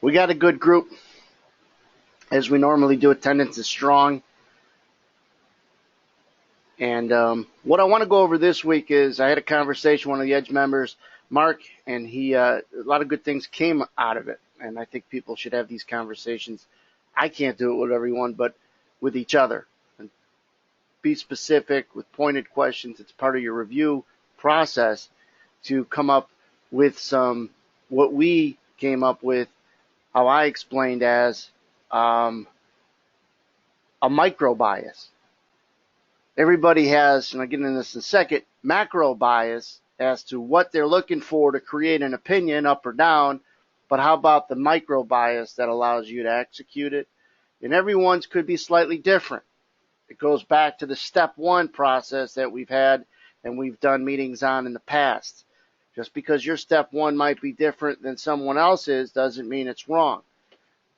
We got a good group, as we normally do. Attendance is strong. And what I want to go over this week is I had a conversation with one of the Edge members, Mark, and a lot of good things came out of it. And I think people should have these conversations. I can't do it with everyone, but with each other. And be specific with pointed questions. It's part of your review process to come up with what we came up with, how I explained as a micro bias. Everybody has, and I'll get into this in a second, macro bias as to what they're looking for to create an opinion up or down, but how about the micro bias that allows you to execute it? And everyone's could be slightly different. It goes back to the step one process that we've had and we've done meetings on in the past. Just because your step one might be different than someone else's doesn't mean it's wrong.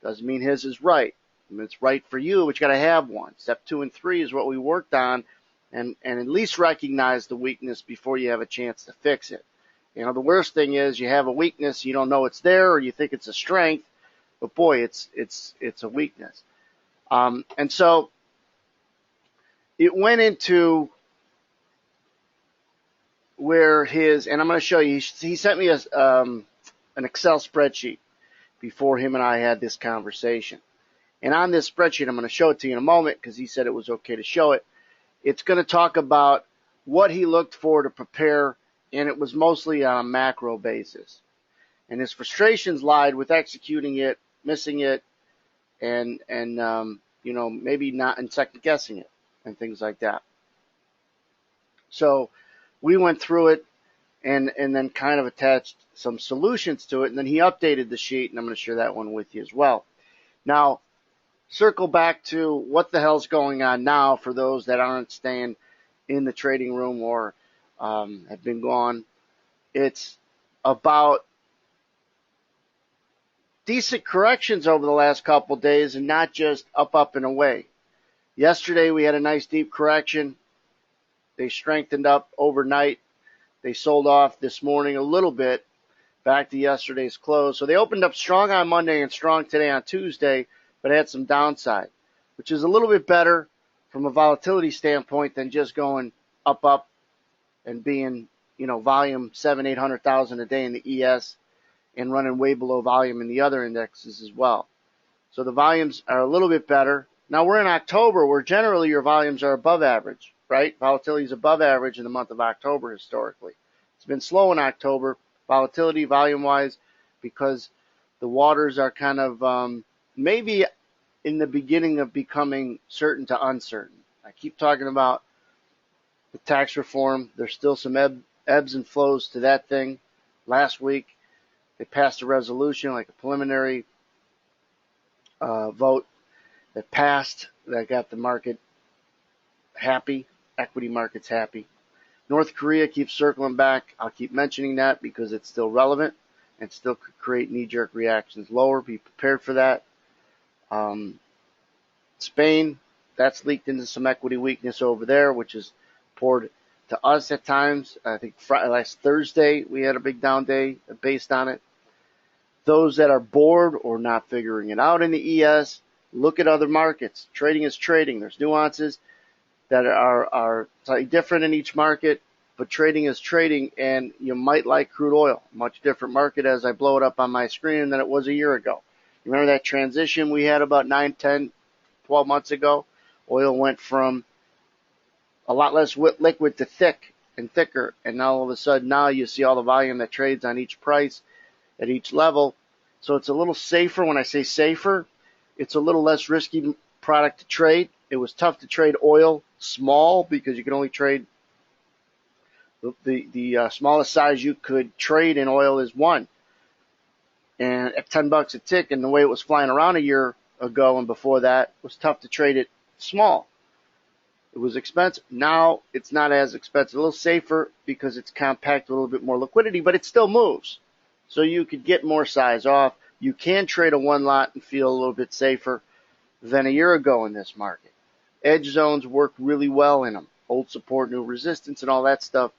Doesn't mean his is right. It's right for you, but you got to have one. Step 2 and 3 is what we worked on, and at least recognize the weakness before you have a chance to fix it. The worst thing is you have a weakness, you don't know it's there, or you think it's a strength, but boy, it's a weakness. And so it went into where and I'm going to show you. He sent me an Excel spreadsheet before him and I had this conversation. And on this spreadsheet, I'm going to show it to you in a moment because he said it was okay to show it. It's going to talk about what he looked for to prepare, and it was mostly on a macro basis. And his frustrations lied with executing it, missing it, and maybe not, and second guessing it, and things like that. So we went through it and then kind of attached some solutions to it, and then he updated the sheet, and I'm going to share that one with you as well. Now, circle back to what the hell's going on now for those that aren't staying in the trading room or have been gone. It's about decent corrections over the last couple of days and not just up and away. Yesterday we had a nice deep correction. They strengthened up overnight. They sold off this morning a little bit back to yesterday's close. So they opened up strong on Monday and strong today on Tuesday, but had some downside, which is a little bit better from a volatility standpoint than just going up and being, volume 800,000 a day in the ES and running way below volume in the other indexes as well. So the volumes are a little bit better. Now we're in October where generally your volumes are above average, right? Volatility is above average in the month of October historically. It's been slow in October, volatility volume-wise, because the waters are kind of maybe in the beginning of becoming certain to uncertain. I keep talking about the tax reform. There's still some ebbs and flows to that thing. Last week, they passed a resolution, like a preliminary vote that passed, that got the market happy, equity markets happy. North Korea keeps circling back. I'll keep mentioning that because it's still relevant and still could create knee-jerk reactions lower. Be prepared for that. Spain, that's leaked into some equity weakness over there, which is poured to us at times. I think last Thursday we had a big down day based on it. Those that are bored or not figuring it out in the ES, look at other markets. Trading is trading. There's nuances that are slightly different in each market, but trading is trading, and you might like crude oil. Much different market as I blow it up on my screen than it was a year ago. Remember that transition we had about 9, 10, 12 months ago? Oil went from a lot less liquid to thick and thicker, and now all of a sudden now you see all the volume that trades on each price at each level. So it's a little safer. When I say safer, it's a little less risky product to trade. It was tough to trade oil small because you can only trade the smallest size you could trade in oil is 1. And at $10 a tick, and the way it was flying around a year ago and before that, it was tough to trade it small. It was expensive. Now it's not as expensive, a little safer because it's compact, a little bit more liquidity, but it still moves. So you could get more size off. You can trade a 1 lot and feel a little bit safer than a year ago in this market. Edge zones work really well in them. Old support, new resistance, and all that stuff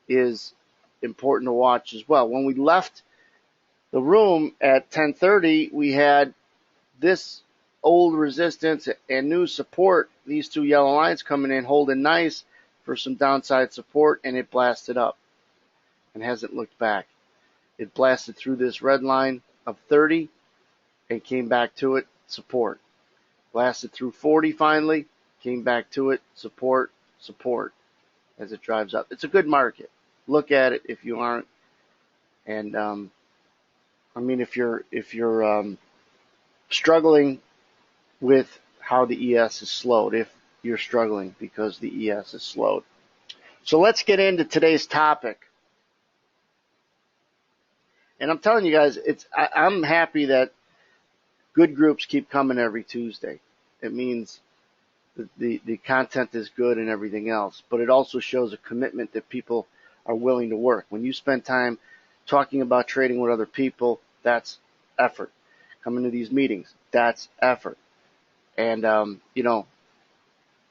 is important to watch as well. When we left the room at 10:30, we had this old resistance and new support, these two yellow lines coming in holding nice for some downside support, and it blasted up and hasn't looked back. It blasted through this red line of 30 and came back to it, support. Blasted through 40 finally, came back to it, support, support as it drives up. It's a good market. Look at it if you aren't. And if you're struggling with how the ES is slowed, if you're struggling because the ES is slowed. So let's get into today's topic. And I'm telling you guys, I'm happy that good groups keep coming every Tuesday. It means the content is good and everything else, but it also shows a commitment that people are willing to work. When you spend time talking about trading with other people, that's effort. Coming to these meetings, that's effort. And,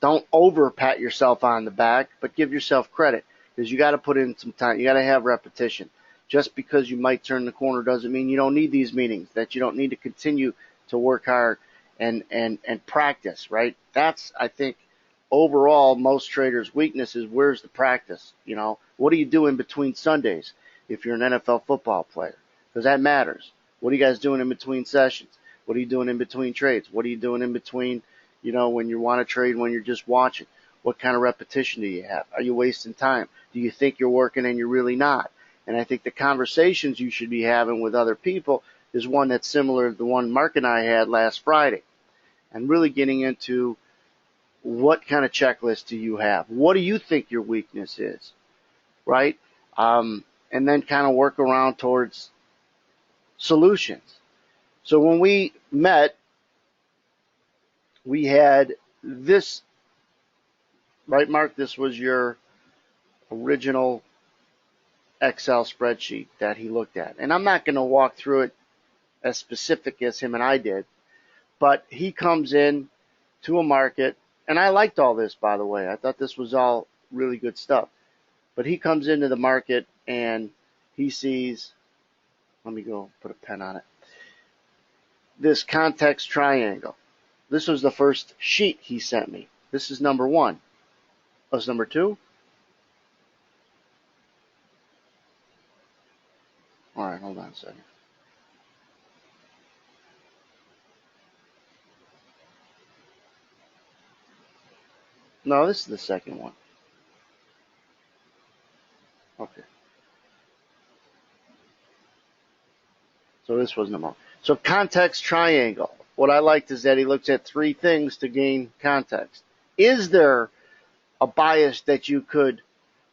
don't over pat yourself on the back, but give yourself credit, because you got to put in some time. You got to have repetition. Just because you might turn the corner doesn't mean you don't need these meetings, that you don't need to continue to work hard and practice, right? That's, I think, overall most traders' weakness is where's the practice? What do you do in between Sundays if you're an NFL football player? Because that matters. What are you guys doing in between sessions? What are you doing in between trades? What are you doing in between, when you want to trade, when you're just watching? What kind of repetition do you have? Are you wasting time? Do you think you're working and you're really not? And I think the conversations you should be having with other people is one that's similar to the one Mark and I had last Friday. And really getting into what kind of checklist do you have? What do you think your weakness is, right? And then kind of work around towards solutions. So when we met, we had this, right, Mark? This was your original Excel spreadsheet that he looked at. And I'm not going to walk through it as specific as him and I did, but he comes in to a market, and I liked all this, by the way. I thought this was all really good stuff. But he comes into the market and he sees, let me go put a pen on it, this context triangle. This was the first sheet he sent me. This is number one. What's number two? All right, hold on a second. No, this is the second one. Okay. So this was number one. So context triangle. What I liked is that he looks at three things to gain context. Is there a bias that you could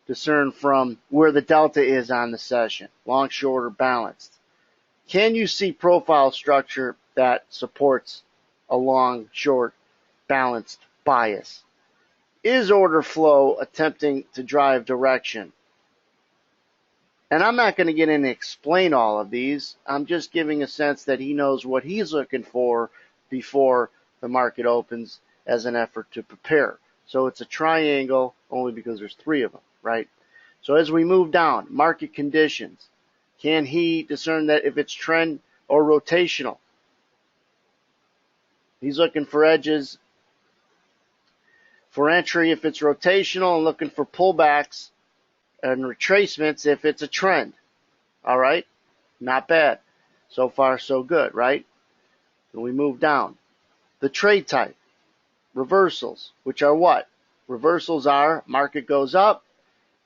discern from where the delta is on the session, long, short, or balanced? Can you see profile structure that supports a long, short, balanced bias? Is order flow attempting to drive direction? And I'm not going to get in and explain all of these. I'm just giving a sense that he knows what he's looking for before the market opens as an effort to prepare. So it's a triangle only because there's three of them, right? So as we move down, market conditions. Can he discern that if it's trend or rotational? He's looking for edges for entry if it's rotational, and looking for pullbacks and retracements if it's a trend. All right? Not bad. So far, so good, right? Then we move down. The trade type. Reversals, which are what? Reversals are market goes up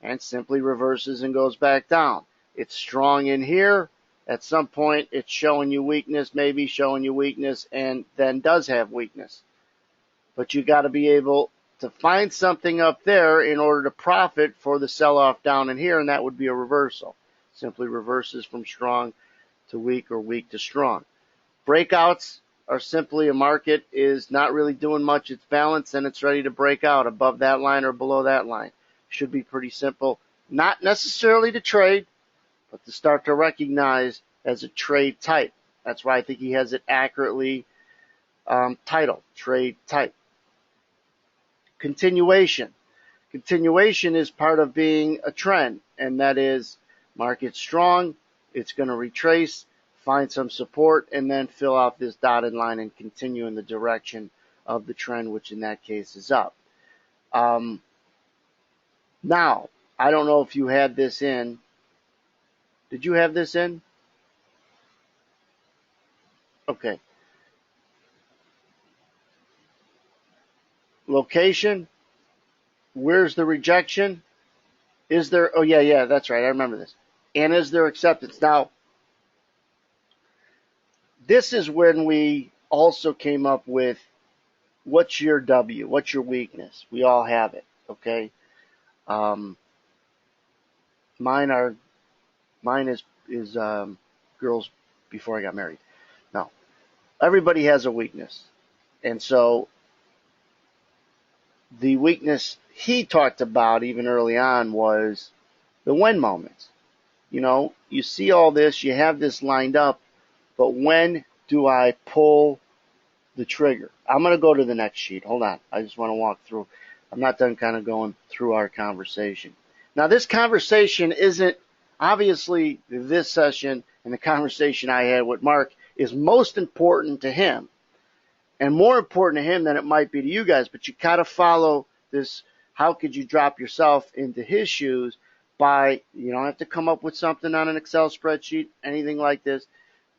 and simply reverses and goes back down. It's strong in here. At some point, it's showing you weakness, maybe showing you weakness, and then does have weakness. But you got to be able to find something up there in order to profit for the sell-off down in here, and that would be a reversal. Simply reverses from strong to weak or weak to strong. Breakouts are simply a market is not really doing much. It's balanced and it's ready to break out above that line or below that line. Should be pretty simple. Not necessarily to trade, but to start to recognize as a trade type. That's why I think he has it accurately titled, trade type. Continuation. Continuation is part of being a trend, and that is market strong, it's going to retrace, find some support, and then fill out this dotted line and continue in the direction of the trend, which in that case is up. Now, I don't know if you had this in. Did you have this in? Okay. Location. Where's the rejection? Is there, oh yeah, that's right. I remember this. And is there acceptance? Now, this is when we also came up with what's your W? What's your weakness? We all have it. Okay. Mine is girls before I got married. No, everybody has a weakness. And so the weakness he talked about even early on was the when moments. You know, you see all this, you have this lined up, but when do I pull the trigger? I'm going to go to the next sheet. Hold on. I just want to walk through. I'm not done kind of going through our conversation. Now, this conversation isn't obviously this session, and the conversation I had with Mark is most important to him and more important to him than it might be to you guys, but you got to follow this. How could you drop yourself into his shoes by, you don't have to come up with something on an Excel spreadsheet, anything like this,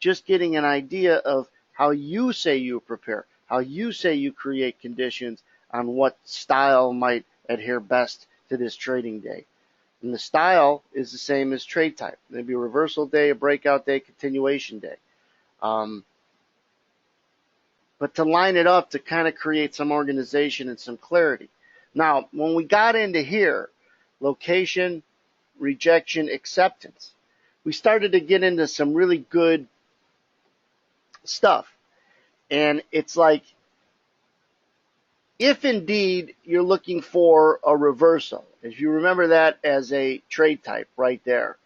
just getting an idea of how you say you prepare, how you say you create conditions on what style might adhere best to this trading day. And the style is the same as trade type. Maybe a reversal day, a breakout day, continuation day. But to line it up to kind of create some organization and some clarity. Now, when we got into here, location, rejection, acceptance, we started to get into some really good stuff. And it's like, if indeed you're looking for a reversal, if you remember that as a trade type right there.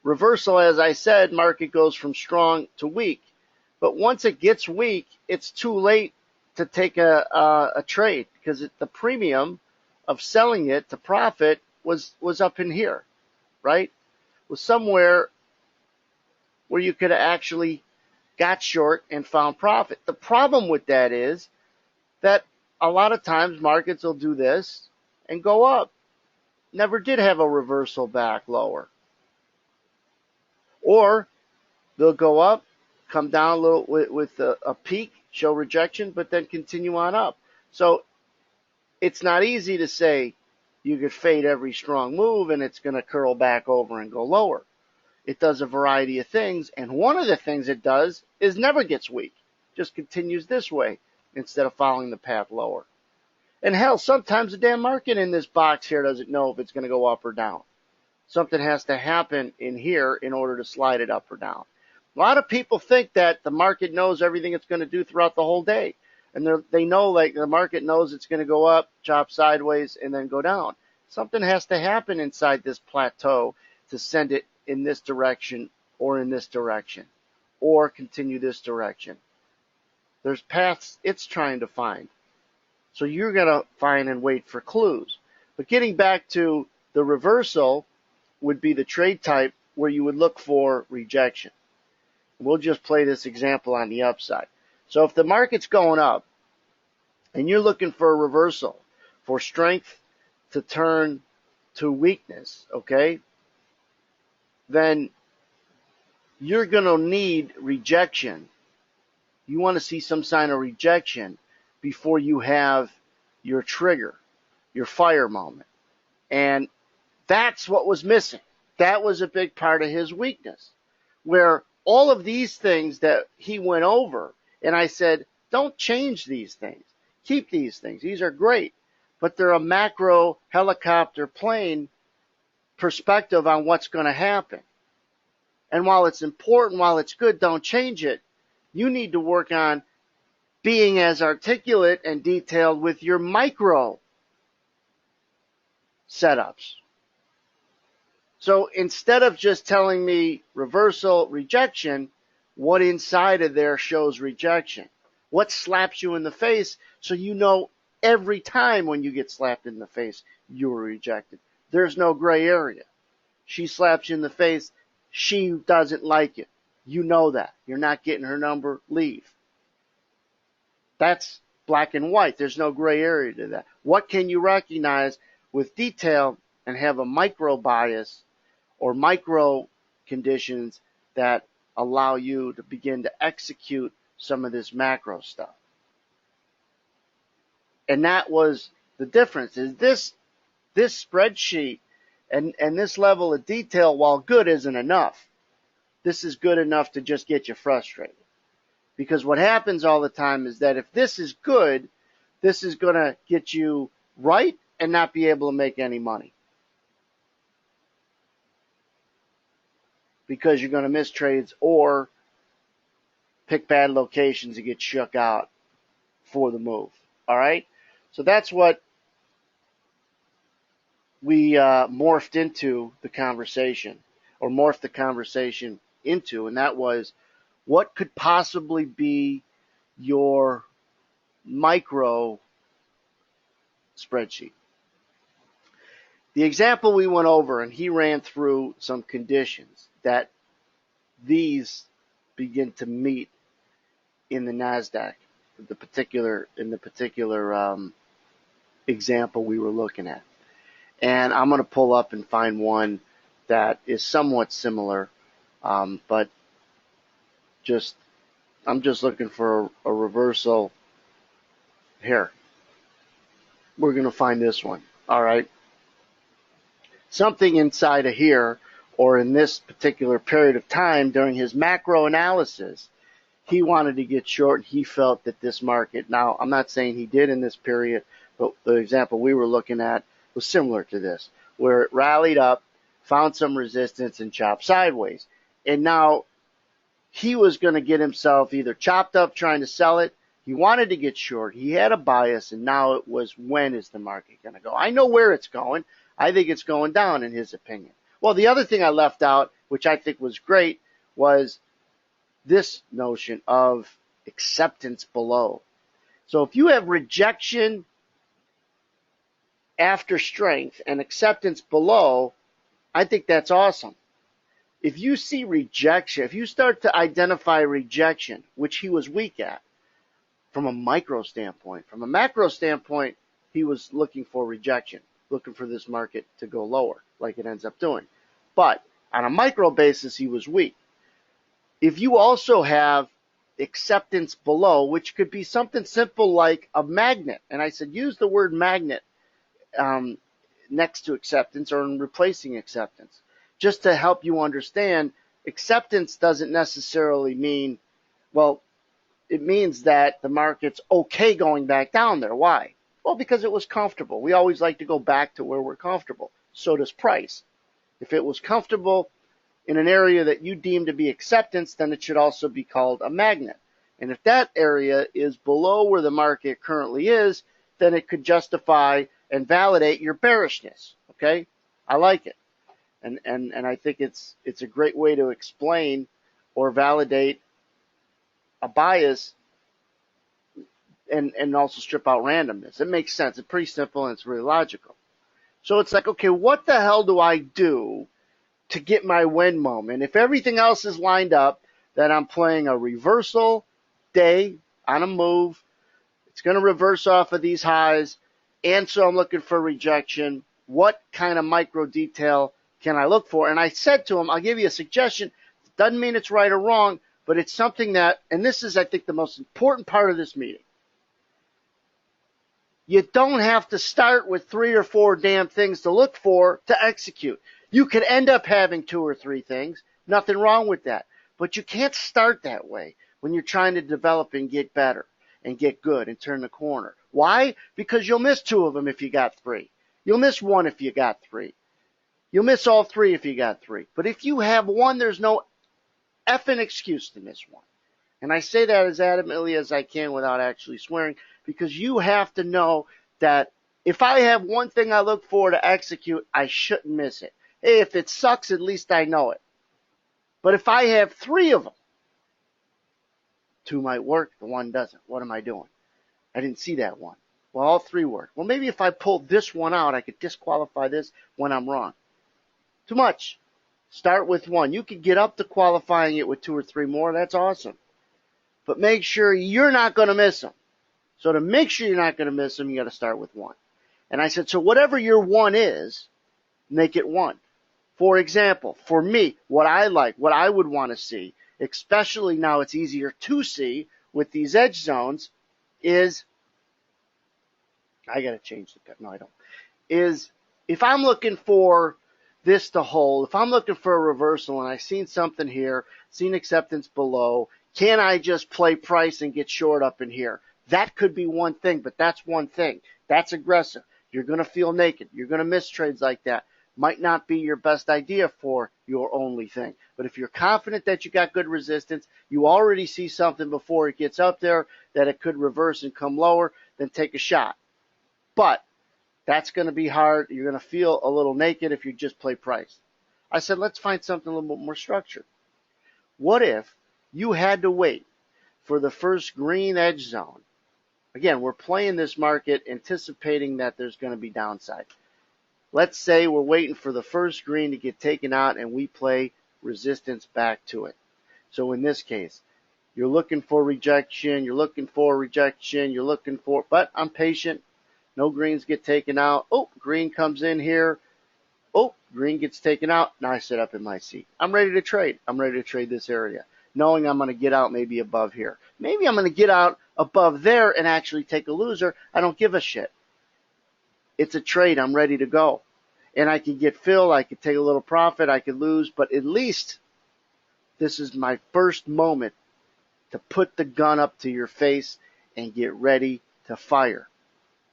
Reversal, as I said, market goes from strong to weak. But once it gets weak, it's too late to take a trade because the premium of selling it to profit was up in here, right? Was somewhere where you could have actually got short and found profit. The problem with that is that a lot of times markets will do this and go up. Never did have a reversal back lower. Or they'll go up, come down a little with a peak, show rejection, but then continue on up. So it's not easy to say you could fade every strong move and it's going to curl back over and go lower. It does a variety of things, and one of the things it does is never gets weak, just continues this way instead of following the path lower. And hell, sometimes the damn market in this box here doesn't know if it's going to go up or down. Something has to happen in here in order to slide it up or down. A lot of people think that the market knows everything it's going to do throughout the whole day. And they know, like, the market knows it's going to go up, chop sideways, and then go down. Something has to happen inside this plateau to send it in this direction or in this direction or continue this direction. There's paths it's trying to find. So you're going to find and wait for clues. But getting back to the reversal would be the trade type where you would look for rejection. We'll just play this example on the upside. So if the market's going up and you're looking for a reversal, for strength to turn to weakness, okay, then you're going to need rejection. You want to see some sign of rejection before you have your trigger, your fire moment. And that's what was missing. That was a big part of his weakness, where all of these things that he went over, and I said, don't change these things. Keep these things. These are great, but they're a macro helicopter plane perspective on what's going to happen. And while it's important, while it's good, don't change it. You need to work on being as articulate and detailed with your micro setups. So instead of just telling me reversal, rejection, what inside of there shows rejection? What slaps you in the face so you know every time when you get slapped in the face, you were rejected. There's no gray area. She slaps you in the face. She doesn't like it. You know that. You're not getting her number, leave. That's black and white. There's no gray area to that. What can you recognize with detail and have a micro bias or micro conditions that allow you to begin to execute some of this macro stuff? And that was the difference, is this spreadsheet and this level of detail, while good, isn't enough. This is good enough to just get you frustrated. Because what happens all the time is that if this is good, this is going to get you right and not be able to make any money. Because you're going to miss trades or pick bad locations and get shook out for the move. All right? So that's what we morphed into the conversation, or morphed the conversation into, and that was, what could possibly be your micro spreadsheet? The example we went over, and he ran through some conditions that these begin to meet in the NASDAQ, in the particular example we were looking at. And I'm going to pull up and find one that is somewhat similar, but I'm just looking for a reversal here. We're going to find this one. All right. Something inside of here, or in this particular period of time during his macro analysis, he wanted to get short. He felt that this market, now I'm not saying he did in this period, but the example we were looking at was similar to this, where it rallied up, found some resistance, and chopped sideways. And now he was going to get himself either chopped up trying to sell it. He wanted to get short. He had a bias, and now it was, when is the market going to go? I know where it's going. I think it's going down, in his opinion. Well, the other thing I left out, which I think was great, was this notion of acceptance below. So if you have rejection after strength and acceptance below, I think that's awesome. If you see rejection, if you start to identify rejection, which he was weak at from a micro standpoint, from a macro standpoint, he was looking for rejection, looking for this market to go lower, like it ends up doing. But on a micro basis, he was weak. If you also have acceptance below, which could be something simple like a magnet, and I said use the word magnet next to acceptance or in replacing acceptance, just to help you understand, acceptance doesn't necessarily mean, well, it means that the market's okay going back down there. Why? Well, because it was comfortable. We always like to go back to where we're comfortable. So does price. If it was comfortable in an area that you deem to be acceptance, then it should also be called a magnet. And if that area is below where the market currently is, then it could justify and validate your bearishness. Okay? I like it. And I think it's a great way to explain or validate a bias and also strip out randomness. It makes sense. It's pretty simple and it's really logical. So it's like, okay, what the hell do I do to get my win moment? If everything else is lined up, that I'm playing a reversal day on a move, it's going to reverse off of these highs, and so I'm looking for rejection. What kind of micro detail can I look for? And I said to him, I'll give you a suggestion. It doesn't mean it's right or wrong, but it's something that, and this is, I think, the most important part of this meeting. You don't have to start with 3 or 4 damn things to look for to execute. You could end up having 2 or 3 things. Nothing wrong with that. But you can't start that way when you're trying to develop and get better and get good and turn the corner. Why? Because you'll miss 2 of them if you got 3. You'll miss 1 if you got 3. You'll miss all 3 if you got 3. But if you have 1, there's no effing excuse to miss 1. And I say that as adamantly as I can without actually swearing, because you have to know that if I have 1 thing I look for to execute, I shouldn't miss it. Hey, if it sucks, at least I know it. But if I have 3 of them, 2 might work, the 1 doesn't. What am I doing? I didn't see that 1. Well, all 3 work. Well, maybe if I pulled this 1 out, I could disqualify this when I'm wrong. Too much. Start with one. You could get up to qualifying it with 2 or 3 more. That's awesome. But make sure you're not going to miss them. So to make sure you're not going to miss them, you got to start with one. And I said, so whatever your one is, make it one. For example, for me, what I like, what I would want to see, especially now it's easier to see with these edge zones, is, I got to change the cut. No, I don't. Is if I'm looking for this to hold, if I'm looking for a reversal and I've seen something here, seen acceptance below, can I just play price and get short up in here? That could be one thing, but that's one thing. That's aggressive. You're going to feel naked. You're going to miss trades like that. Might not be your best idea for your only thing. But if you're confident that you got good resistance, you already see something before it gets up there that it could reverse and come lower, then take a shot. But that's going to be hard. You're going to feel a little naked if you just play price. I said, let's find something a little bit more structured. What if you had to wait for the first green edge zone? Again, we're playing this market anticipating that there's going to be downside. Let's say we're waiting for the first green to get taken out and we play resistance back to it. So in this case, you're looking for rejection, but I'm patient. No greens get taken out. Oh, green comes in here. Oh, green gets taken out. Now I sit up in my seat. I'm ready to trade. I'm ready to trade this area, knowing I'm going to get out maybe above here. Maybe I'm going to get out above there and actually take a loser. I don't give a shit. It's a trade. I'm ready to go. And I can get fill. I could take a little profit. I could lose. But at least this is my first moment to put the gun up to your face and get ready to fire.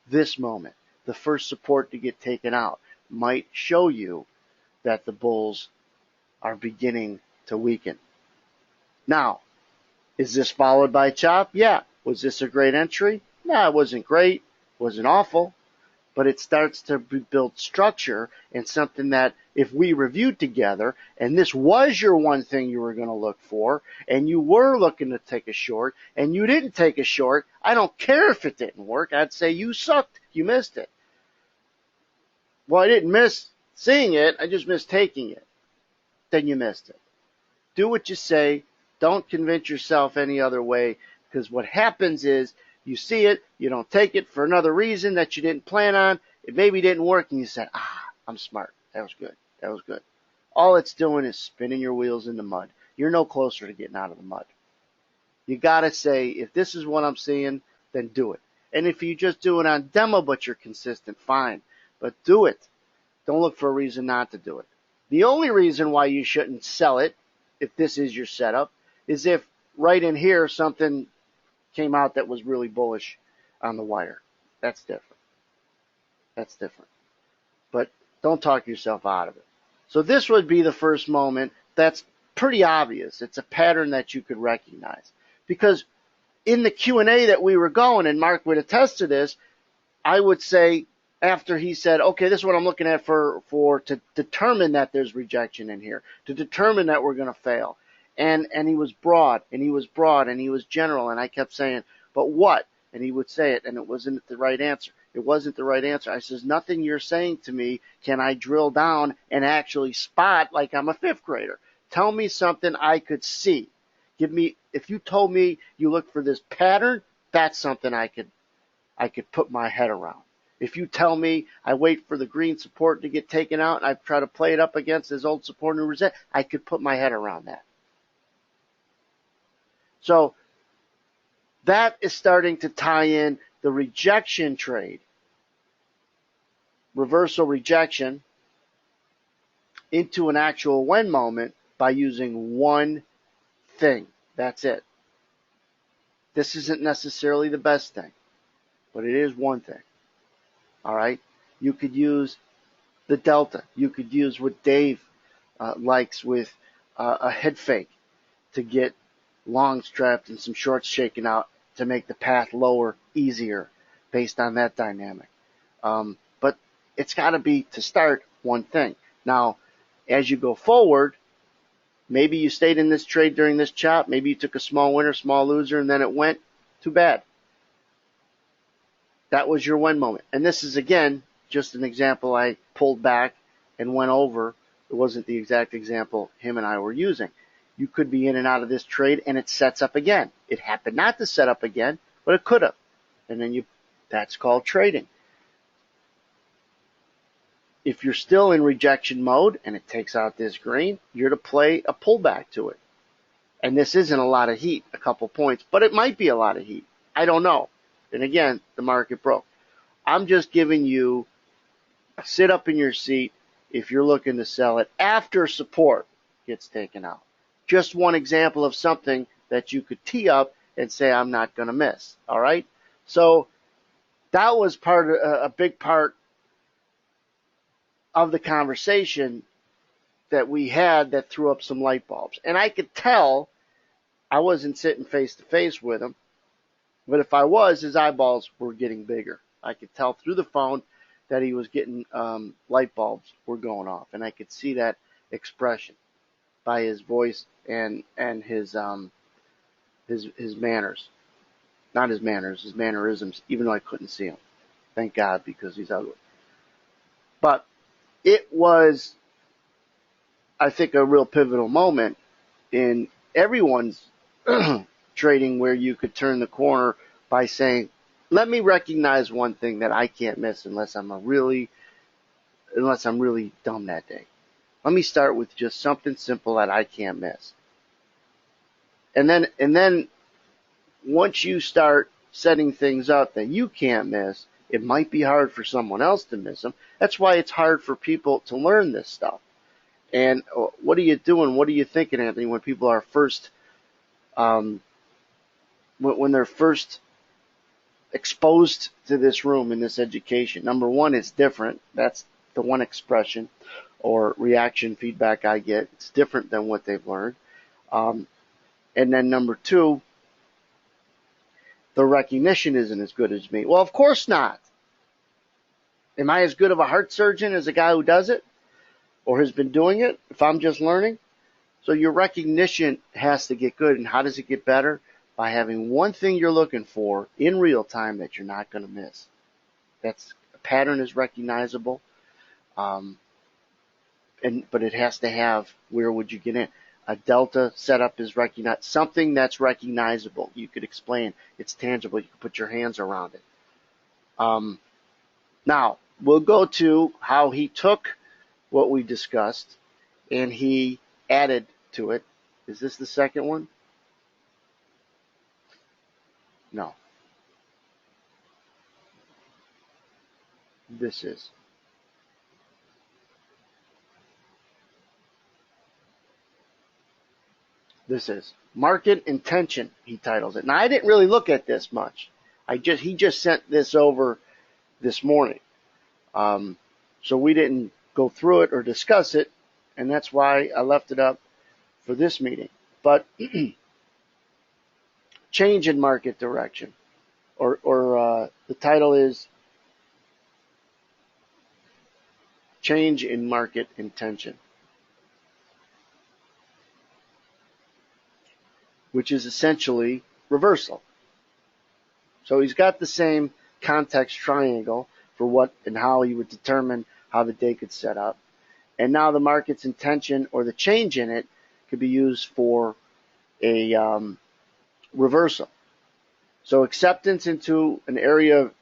This moment, the first support to get taken out, might show you that the bulls are beginning to weaken. Now, is this followed by chop? Yeah. Was this a great entry? No, it wasn't great. It wasn't awful. But it starts to build structure and something that if we reviewed together and this was your one thing you were going to look for and you were looking to take a short and you didn't take a short, I don't care if it didn't work. I'd say you sucked. You missed it. Well, I didn't miss seeing it. I just missed taking it. Then you missed it. Do what you say. Don't convince yourself any other way, because what happens is you see it, you don't take it for another reason that you didn't plan on. It maybe didn't work, and you said, I'm smart. That was good. That was good. All it's doing is spinning your wheels in the mud. You're no closer to getting out of the mud. You got to say, if this is what I'm seeing, then do it. And if you just do it on demo but you're consistent, fine. But do it. Don't look for a reason not to do it. The only reason why you shouldn't sell it, if this is your setup, is if right in here something came out that was really bullish on the wire. That's different. That's different. But don't talk yourself out of it. So this would be the first moment. That's pretty obvious. It's a pattern that you could recognize. Because in the Q&A that we were going, and Mark would attest to this, I would say after he said, okay, this is what I'm looking at to determine that there's rejection in here, to determine that we're going to fail. And he was broad, and he was broad, and he was general, and I kept saying, but what? And he would say it, and it wasn't the right answer. It wasn't the right answer. I says, nothing you're saying to me can I drill down and actually spot like I'm a fifth grader. Tell me something I could see. If you told me you look for this pattern, that's something I could put my head around. If you tell me I wait for the green support to get taken out and I try to play it up against this old support and resist, I could put my head around that. So that is starting to tie in the rejection trade, reversal rejection, into an actual when moment by using one thing. That's it. This isn't necessarily the best thing, but it is one thing. All right? You could use the delta. You could use what Dave likes with a head fake to get longs trapped and some shorts shaken out to make the path lower easier based on that dynamic. But it's got to be, to start, one thing. Now, as you go forward, maybe you stayed in this trade during this chop. Maybe you took a small winner, small loser, and then it went. Too bad. That was your win moment. And this is, again, just an example I pulled back and went over It wasn't the exact example him and I were using. You could be in and out of this trade and it sets up again. It happened not to set up again, but it could have. And then that's called trading. If you're still in rejection mode and it takes out this green, you're to play a pullback to it. And this isn't a lot of heat, a couple points, but it might be a lot of heat. I don't know. And again, the market broke. I'm just giving you a sit up in your seat if you're looking to sell it after support gets taken out. Just one example of something that you could tee up and say, I'm not going to miss. All right. So that was a big part of the conversation that we had that threw up some light bulbs. And I could tell I wasn't sitting face to face with him, but if I was, his eyeballs were getting bigger. I could tell through the phone that he was getting light bulbs were going off, and I could see that expression by his voice and his manners. Not his manners, his mannerisms, even though I couldn't see him. Thank God, because he's ugly. But it was, I think, a real pivotal moment in everyone's trading where you could turn the corner by saying, let me recognize one thing that I can't miss unless I'm really dumb that day. Let me start with just something simple that I can't miss. And then once you start setting things up that you can't miss, it might be hard for someone else to miss them. That's why it's hard for people to learn this stuff. And what are you doing? What are you thinking, Anthony, when people are first, when they're first exposed to this room in this education? Number one, it's different. That's the one expression or reaction feedback I get. It's different than what they've learned. And then number two, the recognition isn't as good as me. Well, of course not. Am I as good of a heart surgeon as a guy who does it or has been doing it if I'm just learning? So your recognition has to get good. And how does it get better? By having one thing you're looking for in real time that you're not going to miss. That's a pattern is recognizable. But it has to have, where would you get in? A delta setup is recognized, something that's recognizable. You could explain. It's tangible. You can put your hands around it. Now, we'll go to how he took what we discussed and he added to it. Is this the second one? No. This is. This is market intention, he titles it. Now, I didn't really look at this much. He just sent this over this morning. So we didn't go through it or discuss it, and that's why I left it up for this meeting. But change in market direction, or the title is change in market intention, which is essentially reversal. So he's got the same context triangle for what and how he would determine how the day could set up. And now the market's intention or the change in it could be used for a reversal. So acceptance into an area of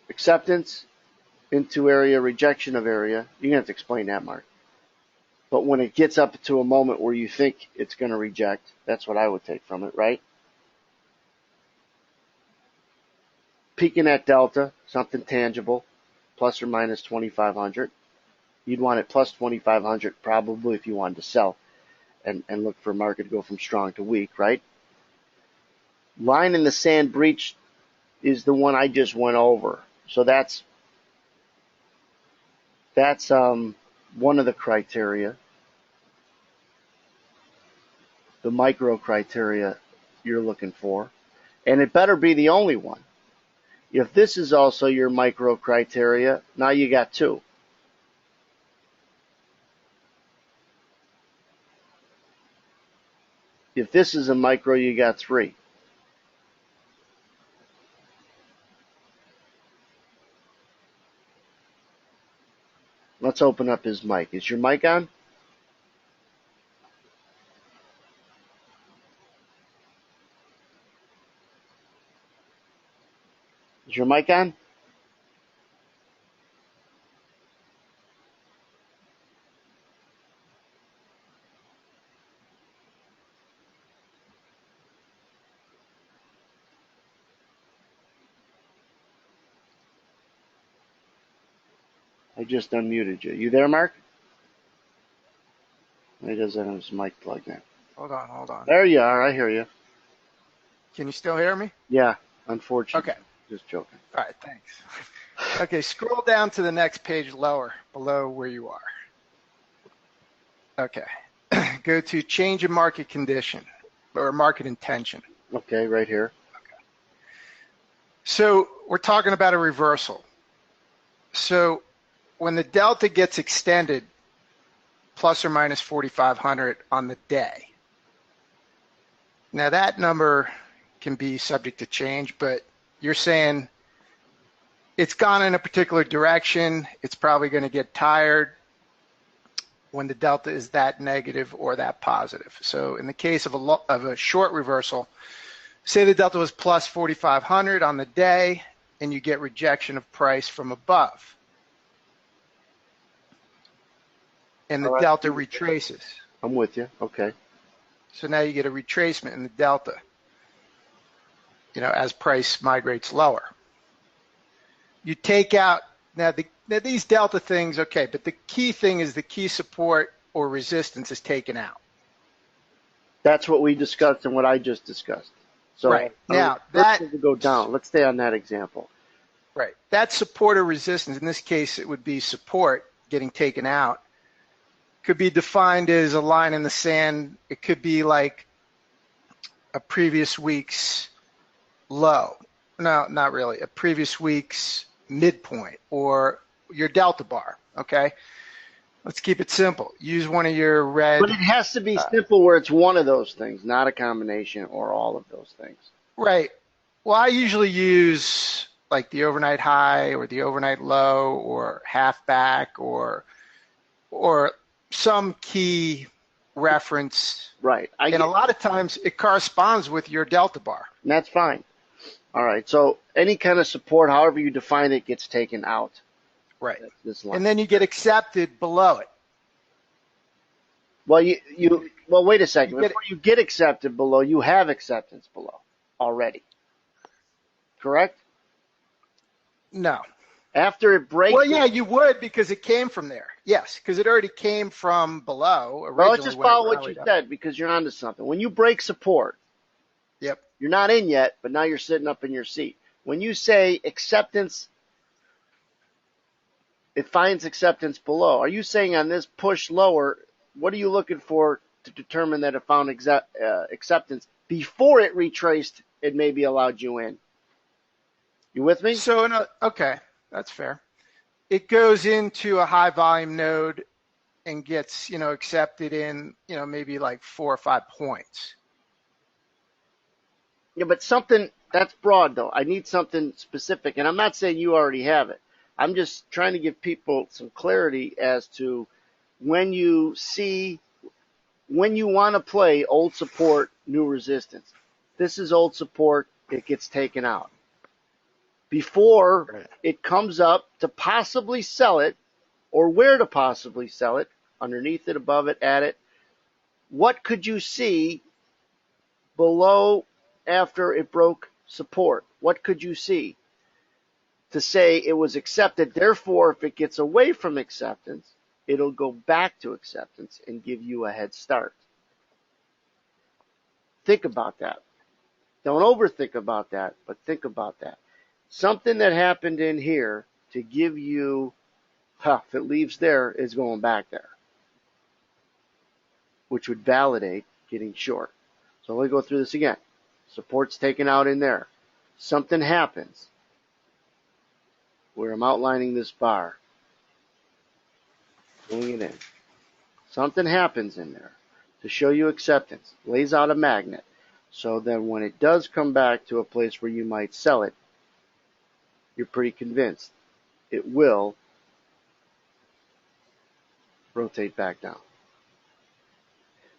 acceptance into area, rejection of area. You're going to have to explain that, Mark. But when it gets up to a moment where you think it's going to reject, that's what I would take from it, right? Peaking at delta, something tangible, plus or minus 2,500. You'd want it plus 2,500 probably if you wanted to sell and look for a market to go from strong to weak, right? Line in the sand breach is the one I just went over. So that's one of the criteria, the micro criteria you're looking for. And it better be the only one. If this is also your micro criteria, now you got two. If this is a micro, you got three. Let's open up his mic. Is your mic on? Is your mic on? I just unmuted you. You there, Mark? He doesn't have his mic plugged in. Hold on. There you are. I hear you. Can you still hear me? Yeah, unfortunately. Okay. Just joking. All right, thanks. Okay, scroll down to the next page lower, below where you are. Okay. Go to change in market condition or market intention. Okay, right here. Okay. So we're talking about a reversal. So when the delta gets extended plus or minus 4,500 on the day, now that number can be subject to change, but you're saying it's gone in a particular direction. It's probably going to get tired when the delta is that negative or that positive. So in the case of a short reversal, say the delta was plus 4,500 on the day and you get rejection of price from above. And the delta retraces. I'm with you. Okay. So now you get a retracement in the delta, as price migrates lower. You take out, now these delta things, okay, but the key thing is the key support or resistance is taken out. That's what we discussed and what I just discussed. So right. Now that would go down. Let's stay on that example. Right. That support or resistance, in this case, it would be support getting taken out, could be defined as a line in the sand. It could be like a previous week's low. No, not really. A previous week's midpoint or your delta bar. Okay. Let's keep it simple. Use one of your red. But it has to be simple where it's one of those things, not a combination or all of those things. Right. Well, I usually use like the overnight high or the overnight low or half back or some key reference. Right. And a lot of times it corresponds with your delta bar. And that's fine. All right. So any kind of support, however you define it, gets taken out. Right. This line. And then you get accepted below it. Well, well, wait a second. Before you get accepted below, you have acceptance below already. Correct? No. After it breaks. Well, yeah, you would because it came from there. Yes, because it already came from below originally. Well, let's just follow what you said because you're onto something. When you break support, yep, you're not in yet, but now you're sitting up in your seat. When you say acceptance, it finds acceptance below. Are you saying on this push lower, what are you looking for to determine that it found acceptance before it retraced? It maybe allowed you in. You with me? So, okay, that's fair. It goes into a high volume node and gets, accepted in, maybe like 4 or 5 points. Yeah, but something that's broad though. I need something specific, and I'm not saying you already have it. I'm just trying to give people some clarity as to when you want to play old support, new resistance. This is old support. It gets taken out. Before it comes up to possibly sell it, or where to possibly sell it, underneath it, above it, at it, what could you see below after it broke support? What could you see to say it was accepted? Therefore, if it gets away from acceptance, it'll go back to acceptance and give you a head start. Think about that. Don't overthink about that, but think about that. Something that happened in here to give you, if it leaves there, is going back there, which would validate getting short. So let me go through this again. Support's taken out in there. Something happens where I'm outlining this bar, pulling it in. Something happens in there to show you acceptance, lays out a magnet. So then when it does come back to a place where you might sell it, you're pretty convinced it will rotate back down.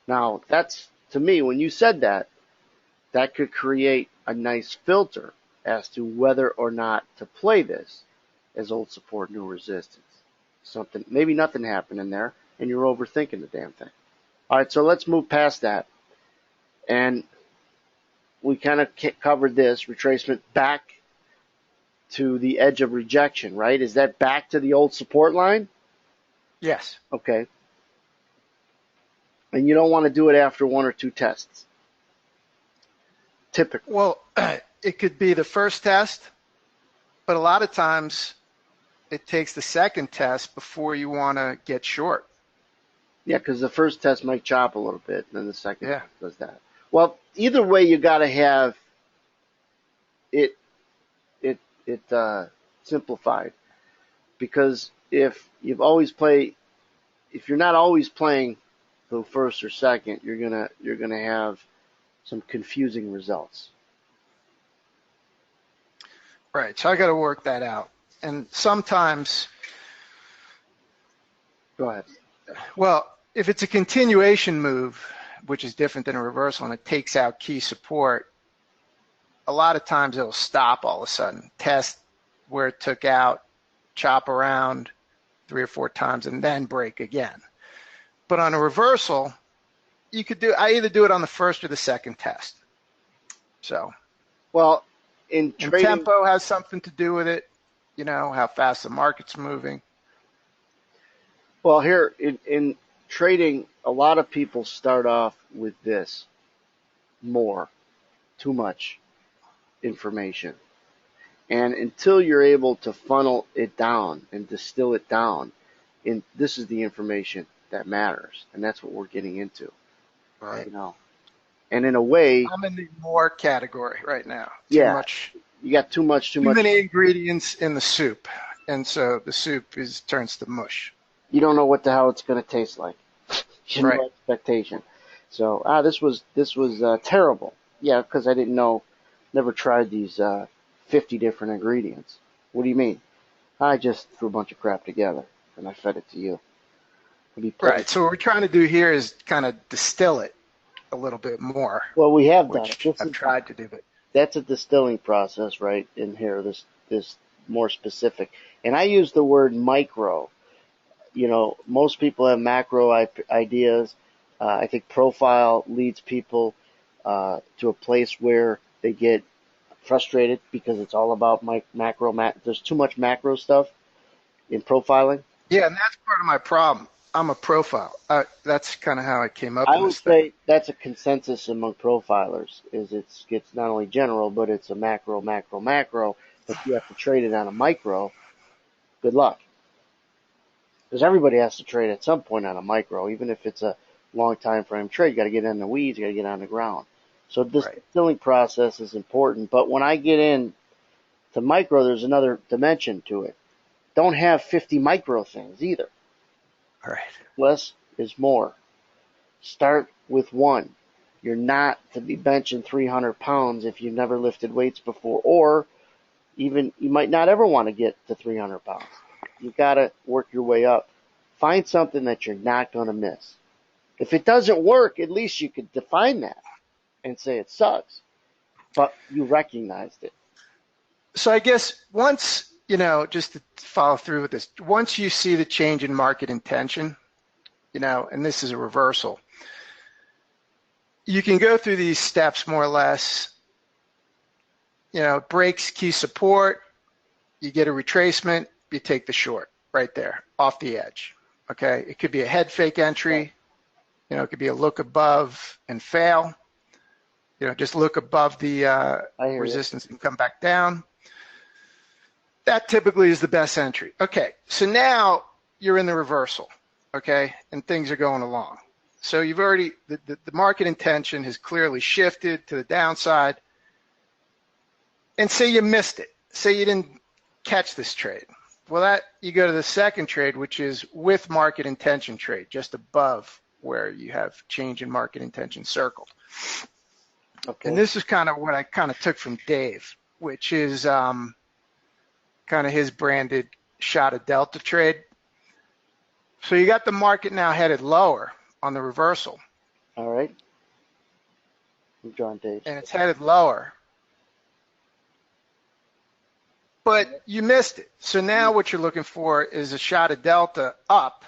Now, that's, to me, when you said that, that could create a nice filter as to whether or not to play this as old support, new resistance. Something, maybe nothing happened in there, and you're overthinking the damn thing. All right, so let's move past that. And we kind of covered this retracement back to the edge of rejection, right? Is that back to the old support line? Yes. Okay. And you don't want to do it after one or two tests. Typically. Well, it could be the first test, but a lot of times it takes the second test before you want to get short. Yeah, because the first test might chop a little bit, and then the second Yeah. test does that. Well, either way, you got to have it simplified, because if you're not always playing the first or second, you're gonna have some confusing results. Right. So I got to work that out. And sometimes, Go ahead. well, if it's a continuation move, which is different than a reversal, and it takes out key support, a lot of times it'll stop all of a sudden, test where it took out, chop around 3 or 4 times, and then break again. But on a reversal, I either do it on the first or the second test. So, Well, in and trading, tempo has something to do with it, how fast the market's moving. well, here in trading, a lot of people start off with this too much information. And until you're able to funnel it down and distill it down, this is the information that matters, and that's what we're getting into. Right. And in a way, I'm in the more category right now. You got too much. Too many ingredients in the soup, and so the soup turns to mush. You don't know what the hell it's going to taste like. You have Right. no expectation. So this was terrible. Yeah, because I didn't know, never tried these 50 different ingredients. What do you mean? I just threw a bunch of crap together and I fed it to you. Right. So what we're trying to do here is kind of distill it a little bit more. Well, we have done which it. I've tried to do, but that's a distilling process, right? In here, this more specific, and I use the word micro. Most people have macro ideas. I think profile leads people to a place where they get frustrated because it's all about macro. There's too much macro stuff in profiling. yeah, and that's part of my problem. I'm a profile. That's kind of how I came up. I would say that's a consensus among profilers. It's not only general, but it's a macro. But you have to trade it on a micro. Good luck, because everybody has to trade at some point on a micro, even if it's a long time frame trade. You got to get in the weeds. You got to get on the ground. So this distilling process is important. But when I get in to micro, there's another dimension to it. Don't have 50 micro things either. All right. Less is more. Start with one. You're not to be benching 300 pounds if you've never lifted weights before, or even you might not ever want to get to 300 pounds. You got to work your way up. Find something that you're not going to miss. If it doesn't work, at least you could define that and say it sucks, but you recognized it. So I guess once, just to follow through with this, once you see the change in market intention, and this is a reversal, you can go through these steps more or less. Breaks key support, you get a retracement, you take the short right there off the edge. Okay. It could be a head fake entry. It could be a look above and fail. Just look above the resistance and come back down. That typically is the best entry. Okay, so now you're in the reversal, okay, and things are going along. So you've already, the market intention has clearly shifted to the downside. And say you missed it. Say you didn't catch this trade. Well, you go to the second trade, which is with market intention trade, just above where you have change in market intention circled. Okay. And this is kind of what I kind of took from Dave, which is kind of his branded shot of delta trade. So you got the market now headed lower on the reversal, All right. I'm drawing days. and it's headed lower. But you missed it. So now what you're looking for is a shot of delta up,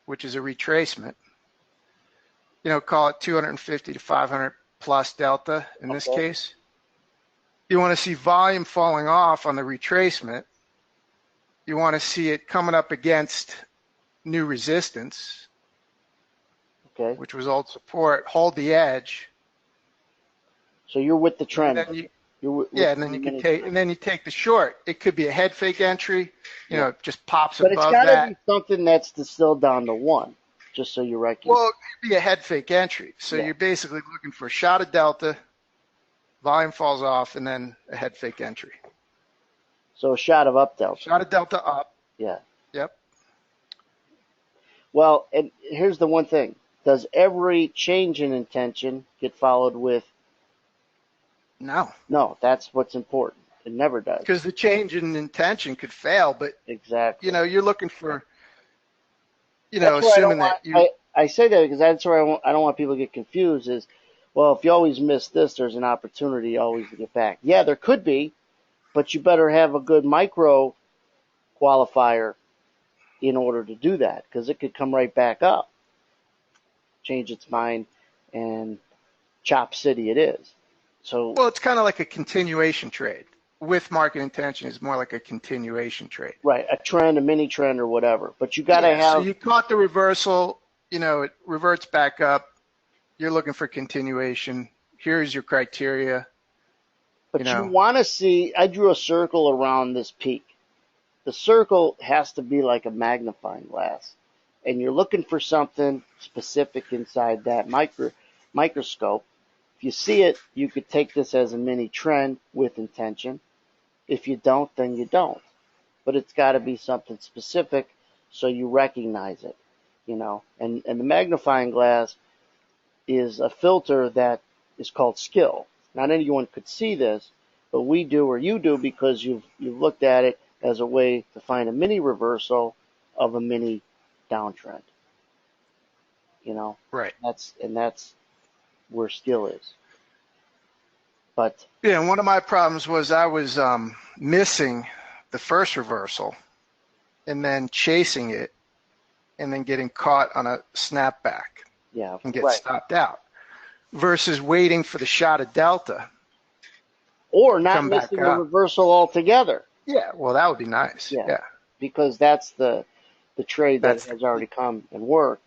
which is a retracement. Call it 250 to 500 plus delta in this case. You want to see volume falling off on the retracement. You want to see it coming up against new resistance, which was old support, hold the edge. So you're with the trend. And then you take the short. It could be a head fake entry, it just pops above that. But it's got to be something that's distilled down to one, just so you recognize. Well, it could be a head fake entry. So you're basically looking for a shot of delta, volume falls off, and then a head fake entry. So a shot of up delta. Shot of delta up. Yeah. Yep. Well, and here's the one thing. Does every change in intention get followed with? No. No, that's what's important. It never does. Because the change in intention could fail, but exactly. You're looking for, assuming that you. I say that because that's where I don't want people to get confused. Is, well, if you always miss this, there's an opportunity always to get back. Yeah, there could be, but you better have a good micro qualifier in order to do that, because it could come right back up, change its mind, and chop city it is. So, well, it's kind of like a continuation trade. With market intention, is more like a continuation trade. Right, a trend, a mini trend, or whatever. But you got to have. So you caught the reversal. It reverts back up. You're looking for continuation. Here's your criteria. But you want to see. I drew a circle around this peak. The circle has to be like a magnifying glass, and you're looking for something specific inside that microscope. If you see it, you could take this as a mini trend with intention. If you don't, then you don't. But it's got to be something specific so you recognize it, And the magnifying glass is a filter that is called skill. Not anyone could see this, but we do, or you do, because you've looked at it as a way to find a mini reversal of a mini downtrend. Right. That's where skill is. But one of my problems was I was missing the first reversal and then chasing it and then getting caught on a snapback and get stopped out versus waiting for the shot of delta. Or not missing the reversal altogether. Yeah, well, that would be nice. Yeah. Because that's the trade that has already come and worked.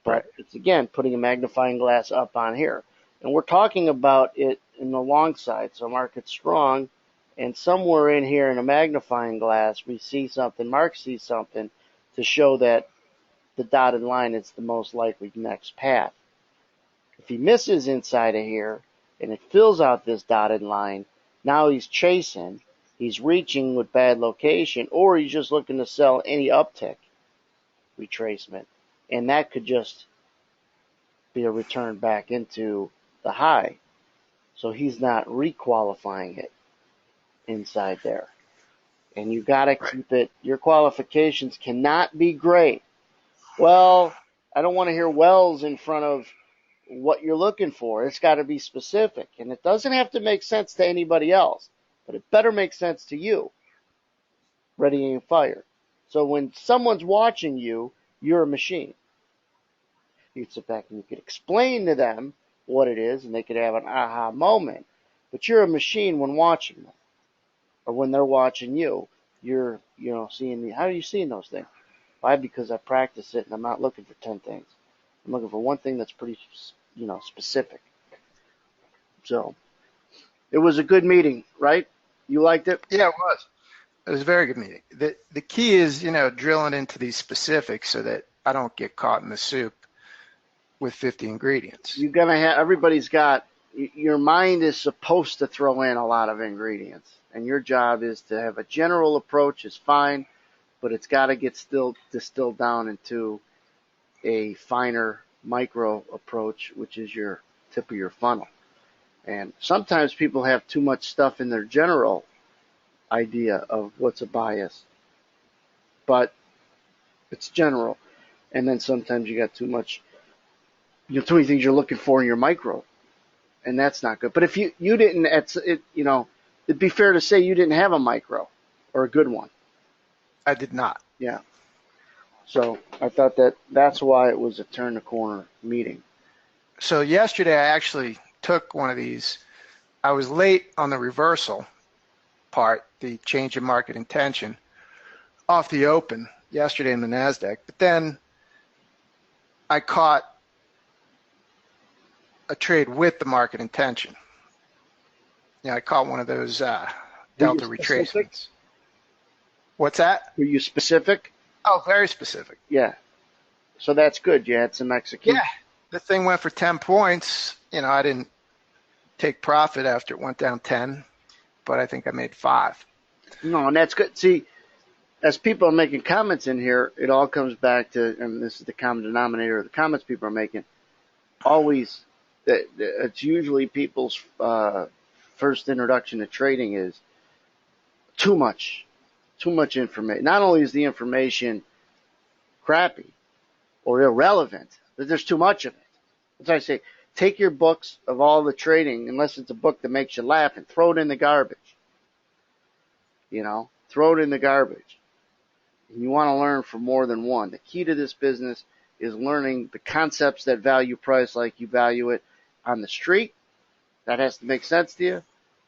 But it's, again, putting a magnifying glass up on here. And we're talking about it in the long side. So market's strong. And somewhere in here in a magnifying glass, we see something, Mark sees something to show that the dotted line is the most likely next path. If he misses inside of here and it fills out this dotted line, now he's chasing, he's reaching with bad location, or he's just looking to sell any uptick retracement. And that could just be a return back into the high. So he's not requalifying it inside there. And you got to keep it, your qualifications cannot be great. Well, I don't want to hear wells in front of what you're looking for. It's got to be specific. And it doesn't have to make sense to anybody else, but it better make sense to you. Ready, aim, fire. So when someone's watching you, you're a machine. You could sit back and you could explain to them what it is, and they could have an aha moment. But you're a machine when watching them, or when they're watching you. You're, seeing how are you seeing those things? Why? Because I practice it, and I'm not looking for 10 things. I'm looking for one thing that's pretty, specific. So it was a good meeting, right? You liked it? Yeah, it was. It was a very good meeting. The key is, drilling into these specifics so that I don't get caught in the soup with 50 ingredients. You're going to have, everybody's got, your mind is supposed to throw in a lot of ingredients. And your job is to have a general approach is fine, but it's got to get distilled down into a finer micro approach, which is your tip of your funnel. And sometimes people have too much stuff in their general idea of what's a bias. But It's general. And then sometimes you got too much, too many things you're looking for in your micro, and that's not good. But if you didn't, it'd be fair to say you didn't have a micro or a good one. I did not. Yeah. So I thought that's why it was a turn the corner meeting. So yesterday I actually took one of these. I was late on the reversal part, the change in market intention, off the open yesterday in the NASDAQ. But then I caught a trade with the market intention. Yeah, I caught one of those delta retracements. What's that? Were you specific? Oh, very specific. Yeah. So that's good. You had some execution. Yeah. The thing went for 10 points. I didn't take profit after it went down 10, but I think I made 5. No, and that's good. See, as people are making comments in here, it all comes back to, and this is the common denominator of the comments people are making, always, it's usually people's first introduction to trading is too much information. Not only is the information crappy or irrelevant, but there's too much of it. That's why I say, take your books of all the trading, unless it's a book that makes you laugh, and throw it in the garbage. Throw it in the garbage. And you want to learn from more than one. The key to this business is learning the concepts that value price like you value it on the street. That has to make sense to you.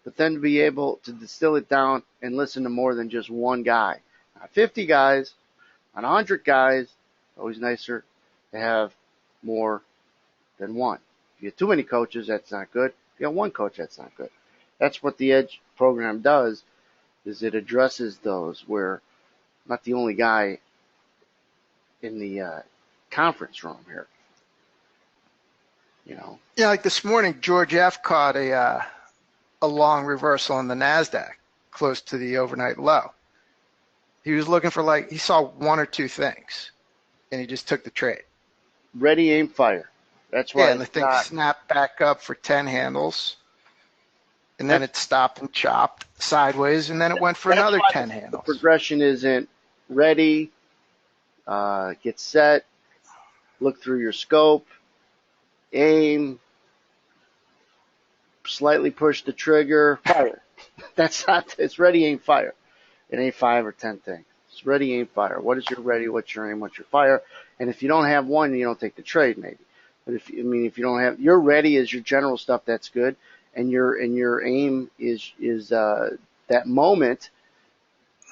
But then to be able to distill it down and listen to more than just one guy. Not 50 guys, not 100 guys. Always nicer to have more than one. If you have too many coaches, that's not good. If you have one coach, that's not good. That's what the Edge program does, is it addresses those where I'm not the only guy in the conference room here. Yeah, like this morning, George F. caught a long reversal in the NASDAQ close to the overnight low. He was looking for he saw one or two things, and he just took the trade. Ready, aim, fire. That's why. Yeah, and the thing snapped back up for 10 handles, and then it stopped and chopped sideways, and then it went for another 10 handles. The progression isn't ready, get set, look through your scope, aim, slightly push the trigger, fire. It's ready, aim, fire. It ain't 5 or 10 things. It's ready, aim, fire. What is your ready? What's your aim? What's your fire? And if you don't have one, you don't take the trade, maybe. But if you don't have, your ready is your general stuff. That's good. And your aim is that moment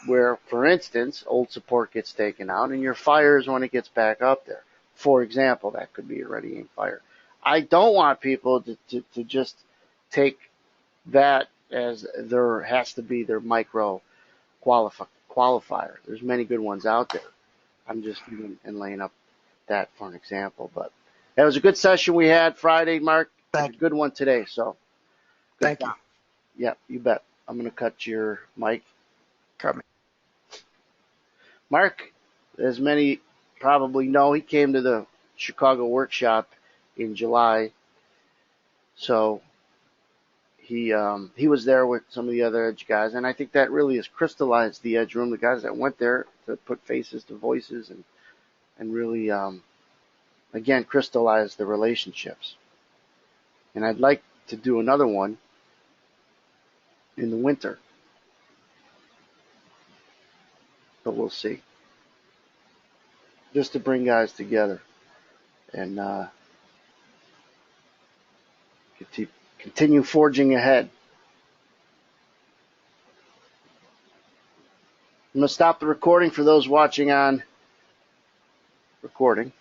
where, for instance, old support gets taken out, and your fire is when it gets back up there. For example, that could be your ready, aim, fire. I don't want people to just take that as there has to be their micro qualifier. There's many good ones out there. I'm just even and laying up that for an example. But that was a good session we had Friday, Mark. A good one today. So thank you. Yeah, you bet. I'm going to cut your mic. Cut me. Mark, as many probably know, he came to the Chicago workshop in July. So he was there with some of the other Edge guys, and I think that really has crystallized the Edge room. The guys that went there to put faces to voices and really, again, crystallize the relationships. And I'd like to do another one in the winter, but we'll see. Just to bring guys together and continue forging ahead. I'm going to stop the recording for those watching on recording.